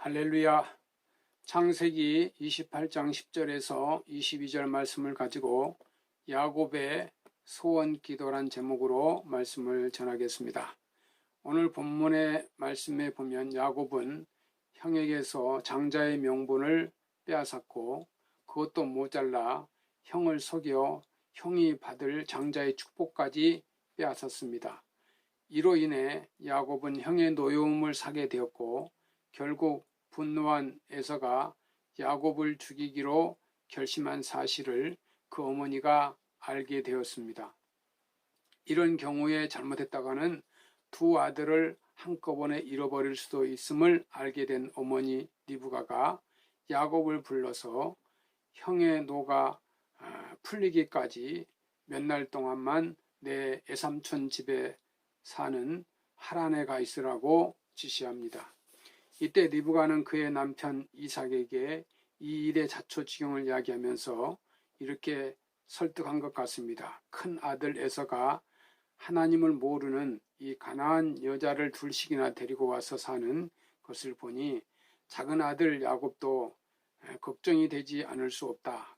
할렐루야. 창세기 28장 10절에서 22절 말씀을 가지고 야곱의 소원 기도란 제목으로 말씀을 전하겠습니다. 오늘 본문의 말씀에 보면 야곱은 형에게서 장자의 명분을 빼앗았고 그것도 모자라 형을 속여 형이 받을 장자의 축복까지 빼앗았습니다. 이로 인해 야곱은 형의 노여움을 사게 되었고 결국 분노한 에서가 야곱을 죽이기로 결심한 사실을 그 어머니가 알게 되었습니다. 이런 경우에 잘못했다가는 두 아들을 한꺼번에 잃어버릴 수도 있음을 알게 된 어머니 리브가가 야곱을 불러서 형의 노가 풀리기까지 몇 날 동안만 내 애삼촌 집에 사는 하란에 가 있으라고 지시합니다. 이때 리브가는 그의 남편 이삭에게 이 일의 자초지경을 이야기하면서 이렇게 설득한 것 같습니다. 큰 아들 에서가 하나님을 모르는 이 가나안 여자를 둘씩이나 데리고 와서 사는 것을 보니 작은 아들 야곱도 걱정이 되지 않을 수 없다.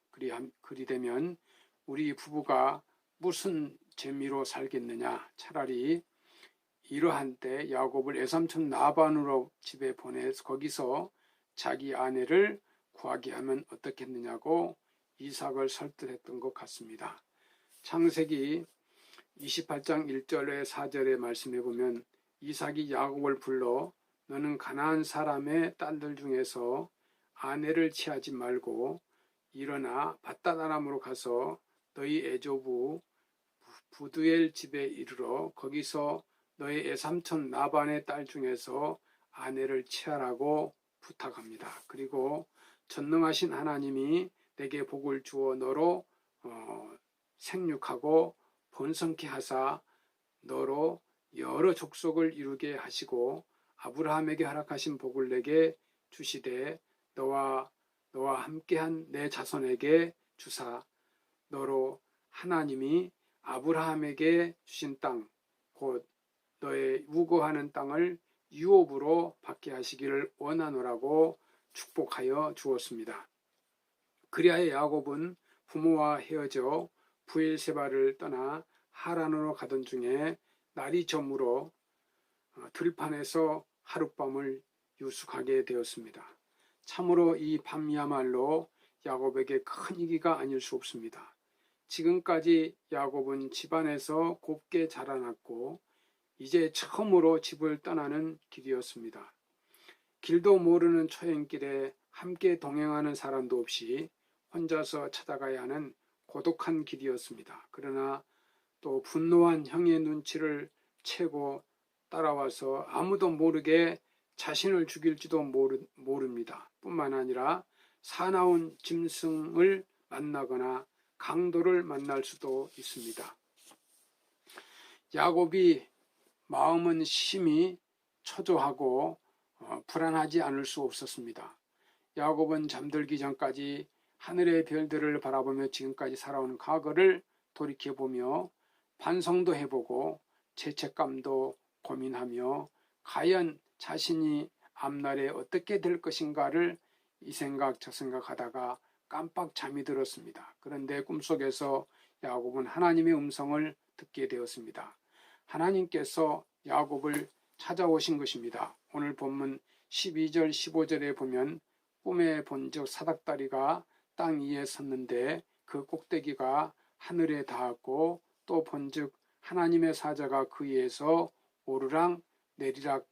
그리되면 우리 부부가 무슨 재미로 살겠느냐. 차라리 이러한 때 야곱을 애삼촌 라반으로 집에 보내서 거기서 자기 아내를 구하게 하면 어떻겠느냐고 이삭을 설득했던 것 같습니다. 창세기 28장 1절에 4절의 말씀에 보면 이삭이 야곱을 불러 너는 가나안 사람의 딸들 중에서 아내를 취하지 말고 일어나 밧다다람으로 가서 너희 애조부 부두엘 집에 이르러 거기서 너의 애삼촌 라반의 딸 중에서 아내를 취하라고 부탁합니다. 그리고 전능하신 하나님이 내게 복을 주어 너로 생육하고 번성케 하사 너로 여러 족속을 이루게 하시고 아브라함에게 허락하신 복을 내게 주시되 너와 함께한 내 자손에게 주사 너로 하나님이 아브라함에게 주신 땅 곧 너의 우거하는 땅을 유업으로 받게 하시기를 원하노라고 축복하여 주었습니다. 그리하여 야곱은 부모와 헤어져 부엘세바를 떠나 하란으로 가던 중에 날이 저물어 들판에서 하룻밤을 유숙하게 되었습니다. 참으로 이 밤이야말로 야곱에게 큰 위기가 아닐 수 없습니다. 지금까지 야곱은 집안에서 곱게 자라났고 이제 처음으로 집을 떠나는 길이었습니다. 길도 모르는 초행길에 함께 동행하는 사람도 없이 혼자서 찾아가야 하는 고독한 길이었습니다. 그러나 또 분노한 형의 눈치를 채고 따라와서 아무도 모르게 자신을 죽일지도 모릅니다. 뿐만 아니라 사나운 짐승을 만나거나 강도를 만날 수도 있습니다. 야곱이 마음은 심히 초조하고 불안하지 않을 수 없었습니다. 야곱은 잠들기 전까지 하늘의 별들을 바라보며 지금까지 살아온 과거를 돌이켜보며 반성도 해보고 죄책감도 고민하며 과연 자신이 앞날에 어떻게 될 것인가를 이 생각 저 생각하다가 깜빡 잠이 들었습니다. 그런데 꿈속에서 야곱은 하나님의 음성을 듣게 되었습니다. 하나님께서 야곱을 찾아오신 것입니다. 오늘 본문 12절 15절에 보면 꿈에 본즉 사닥다리가 땅 위에 섰는데 그 꼭대기가 하늘에 닿았고 또 본즉 하나님의 사자가 그 위에서 오르락 내리락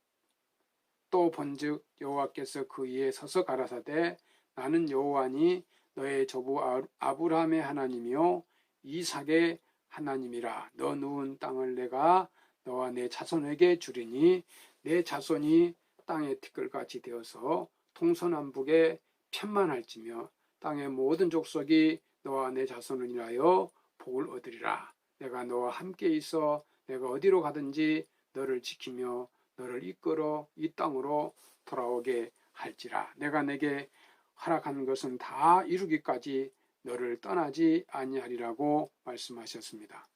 또 본즉 여호와께서 그 위에 서서 가라사대 나는 여호와니 너의 조부 아브라함의 하나님이요 이삭의 하나님이라. 너 누운 땅을 내가 너와 내 자손에게 주리니 내 자손이 땅의 티끌같이 되어서 동서남북에 편만할지며 땅의 모든 족속이 너와 내 자손을 인하여 복을 얻으리라. 내가 너와 함께 있어 내가 어디로 가든지 너를 지키며 너를 이끌어 이 땅으로 돌아오게 할지라. 내가 내게 허락한 것은 다 이루기까지 너를 떠나지 아니하리라고 말씀하셨습니다.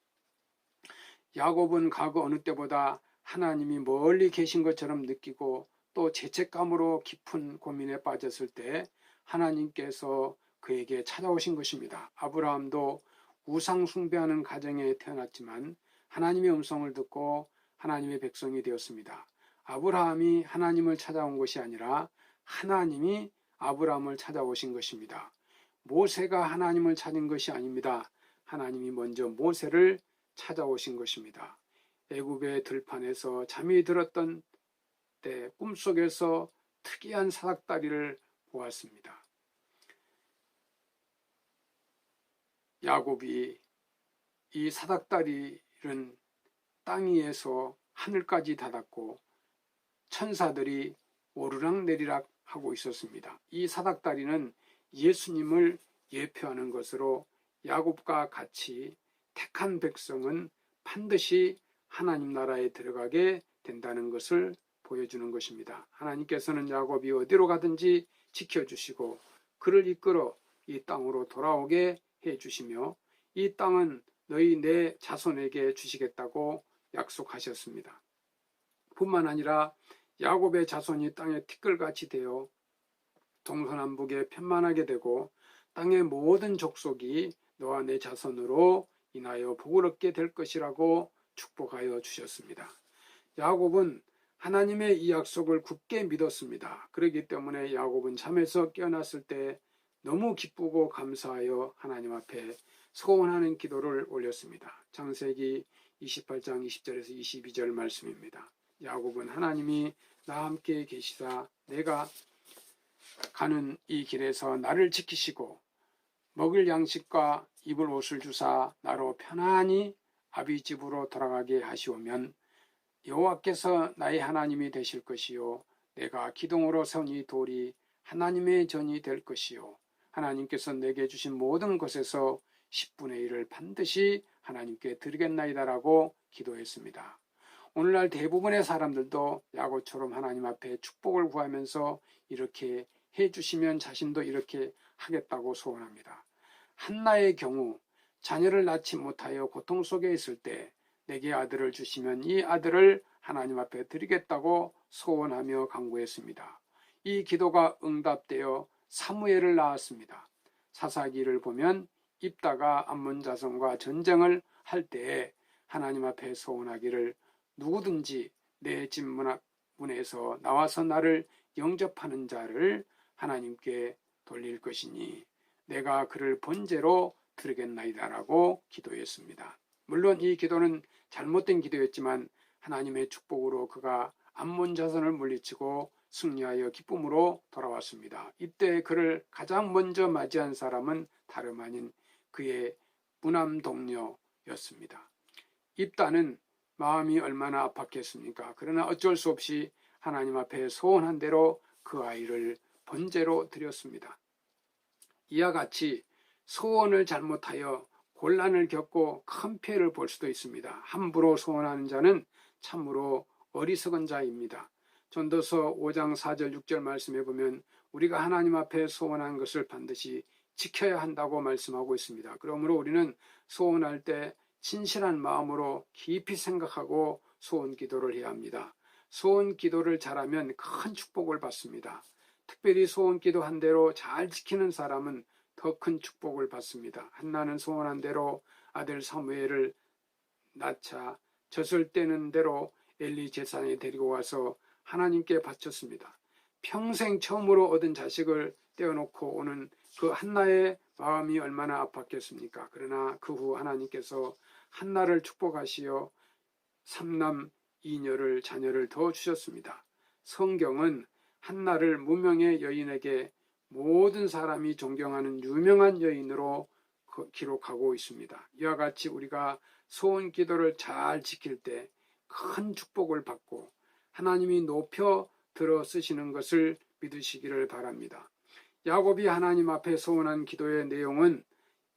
야곱은 과거 어느 때보다 하나님이 멀리 계신 것처럼 느끼고 또 죄책감으로 깊은 고민에 빠졌을 때 하나님께서 그에게 찾아오신 것입니다. 아브라함도 우상 숭배하는 가정에 태어났지만 하나님의 음성을 듣고 하나님의 백성이 되었습니다. 아브라함이 하나님을 찾아온 것이 아니라 하나님이 아브라함을 찾아오신 것입니다. 모세가 하나님을 찾은 것이 아닙니다. 하나님이 먼저 모세를 찾아오신 것입니다. 애굽의 들판에서 잠이 들었던 때 꿈속에서 특이한 사닥다리를 보았습니다. 야곱이 이 사닥다리는 땅 위에서 하늘까지 닿았고 천사들이 오르락내리락 하고 있었습니다. 이 사닥다리는 예수님을 예표하는 것으로 야곱과 같이 택한 백성은 반드시 하나님 나라에 들어가게 된다는 것을 보여주는 것입니다. 하나님께서는 야곱이 어디로 가든지 지켜주시고 그를 이끌어 이 땅으로 돌아오게 해주시며 이 땅은 너희 내 자손에게 주시겠다고 약속하셨습니다. 뿐만 아니라 야곱의 자손이 땅에 티끌같이 되어 동서남북에 편만하게 되고 땅의 모든 족속이 너와 내 자손으로 인하여 복을 얻게 될 것이라고 축복하여 주셨습니다. 야곱은 하나님의 이 약속을 굳게 믿었습니다. 그렇기 때문에 야곱은 잠에서 깨어났을 때 너무 기쁘고 감사하여 하나님 앞에 소원하는 기도를 올렸습니다. 창세기 28장 20절에서 22절 말씀입니다. 야곱은 하나님이 나와 함께 계시사 내가 가는 이 길에서 나를 지키시고 먹을 양식과 입을 옷을 주사 나로 편안히 아비 집으로 돌아가게 하시오면 여호와께서 나의 하나님이 되실 것이요 내가 기둥으로 세운 이 돌이 하나님의 전이 될 것이요 하나님께서 내게 주신 모든 것에서 10분의 1을 반드시 하나님께 드리겠나이다라고 기도했습니다. 오늘날 대부분의 사람들도 야곱처럼 하나님 앞에 축복을 구하면서 이렇게 해주시면 자신도 이렇게 하겠다고 소원합니다. 한나의 경우 자녀를 낳지 못하여 고통 속에 있을 때 내게 아들을 주시면 이 아들을 하나님 앞에 드리겠다고 소원하며 간구했습니다. 이 기도가 응답되어 사무엘을 낳았습니다. 사사기를 보면 입다가 암몬 자손과 전쟁을 할 때에 하나님 앞에 소원하기를 누구든지 내 집 문에서 나와서 나를 영접하는 자를 하나님께 돌릴 것이니 내가 그를 번제로 드리겠나이다라고 기도했습니다. 물론 이 기도는 잘못된 기도였지만 하나님의 축복으로 그가 암몬 자손을 물리치고 승리하여 기쁨으로 돌아왔습니다. 이때 그를 가장 먼저 맞이한 사람은 다름 아닌 그의 무남 동료였습니다. 입다는 마음이 얼마나 아팠겠습니까? 그러나 어쩔 수 없이 하나님 앞에 소원한 대로 그 아이를 번제로 드렸습니다. 이와 같이 소원을 잘못하여 곤란을 겪고 큰 피해를 볼 수도 있습니다. 함부로 소원하는 자는 참으로 어리석은 자입니다. 전도서 5장 4절 6절 말씀해 보면 우리가 하나님 앞에 소원한 것을 반드시 지켜야 한다고 말씀하고 있습니다. 그러므로 우리는 소원할 때 진실한 마음으로 깊이 생각하고 소원 기도를 해야 합니다. 소원 기도를 잘하면 큰 축복을 받습니다. 특별히 소원 기도한 대로 잘 지키는 사람은 더 큰 축복을 받습니다. 한나는 소원한 대로 아들 사무엘을 낳자 젖을 떼는 대로 엘리 제사장에 데리고 와서 하나님께 바쳤습니다. 평생 처음으로 얻은 자식을 떼어놓고 오는 그 한나의 마음이 얼마나 아팠겠습니까? 그러나 그 후 하나님께서 한나를 축복하시어 3남 2녀를 자녀를 더 주셨습니다. 성경은 한나를 무명의 여인에게 모든 사람이 존경하는 유명한 여인으로 기록하고 있습니다. 이와 같이 우리가 소원 기도를 잘 지킬 때 큰 축복을 받고 하나님이 높여 들어 쓰시는 것을 믿으시기를 바랍니다. 야곱이 하나님 앞에 소원한 기도의 내용은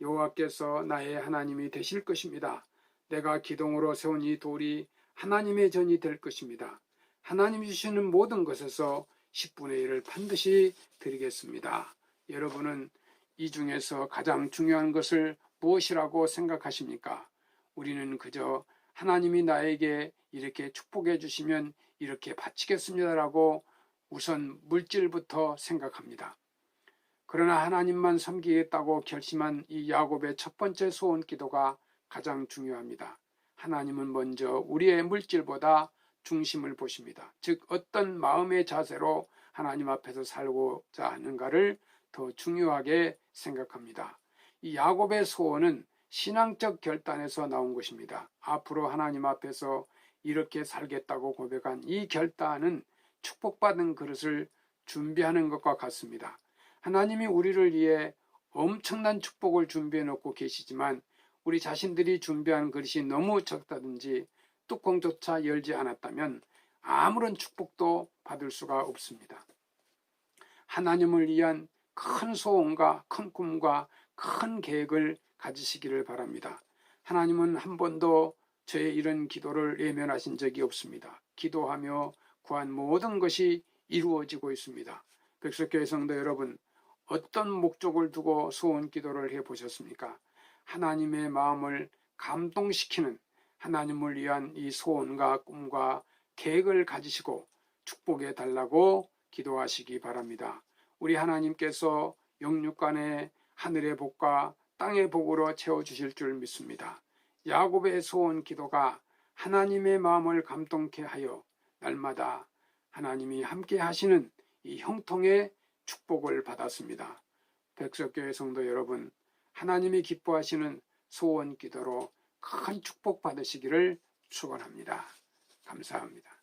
여호와께서 나의 하나님이 되실 것입니다. 내가 기둥으로 세운 이 돌이 하나님의 전이 될 것입니다. 하나님이 주시는 모든 것에서 10분의 1을 반드시 드리겠습니다. 여러분은 이 중에서 가장 중요한 것을 무엇이라고 생각하십니까? 우리는 그저 하나님이 나에게 이렇게 축복해 주시면 이렇게 바치겠습니다라고 우선 물질부터 생각합니다. 그러나 하나님만 섬기겠다고 결심한 이 야곱의 첫 번째 소원 기도가 가장 중요합니다. 하나님은 먼저 우리의 물질보다 중심을 보십니다. 즉 어떤 마음의 자세로 하나님 앞에서 살고자 하는가를 더 중요하게 생각합니다. 이 야곱의 소원은 신앙적 결단에서 나온 것입니다. 앞으로 하나님 앞에서 이렇게 살겠다고 고백한 이 결단은 축복받은 그릇을 준비하는 것과 같습니다. 하나님이 우리를 위해 엄청난 축복을 준비해 놓고 계시지만 우리 자신들이 준비한 그릇이 너무 적다든지 뚜껑조차 열지 않았다면 아무런 축복도 받을 수가 없습니다. 하나님을 위한 큰 소원과 큰 꿈과 큰 계획을 가지시기를 바랍니다. 하나님은 한 번도 저의 이런 기도를 외면하신 적이 없습니다. 기도하며 구한 모든 것이 이루어지고 있습니다. 백석교회 성도 여러분, 어떤 목적을 두고 소원 기도를 해보셨습니까? 하나님의 마음을 감동시키는 하나님을 위한 이 소원과 꿈과 계획을 가지시고 축복해 달라고 기도하시기 바랍니다. 우리 하나님께서 영육간의 하늘의 복과 땅의 복으로 채워주실 줄 믿습니다. 야곱의 소원 기도가 하나님의 마음을 감동케 하여 날마다 하나님이 함께 하시는 이 형통의 축복을 받았습니다. 백석교회 성도 여러분, 하나님이 기뻐하시는 소원 기도로 큰 축복 받으시기를 축원합니다. 감사합니다.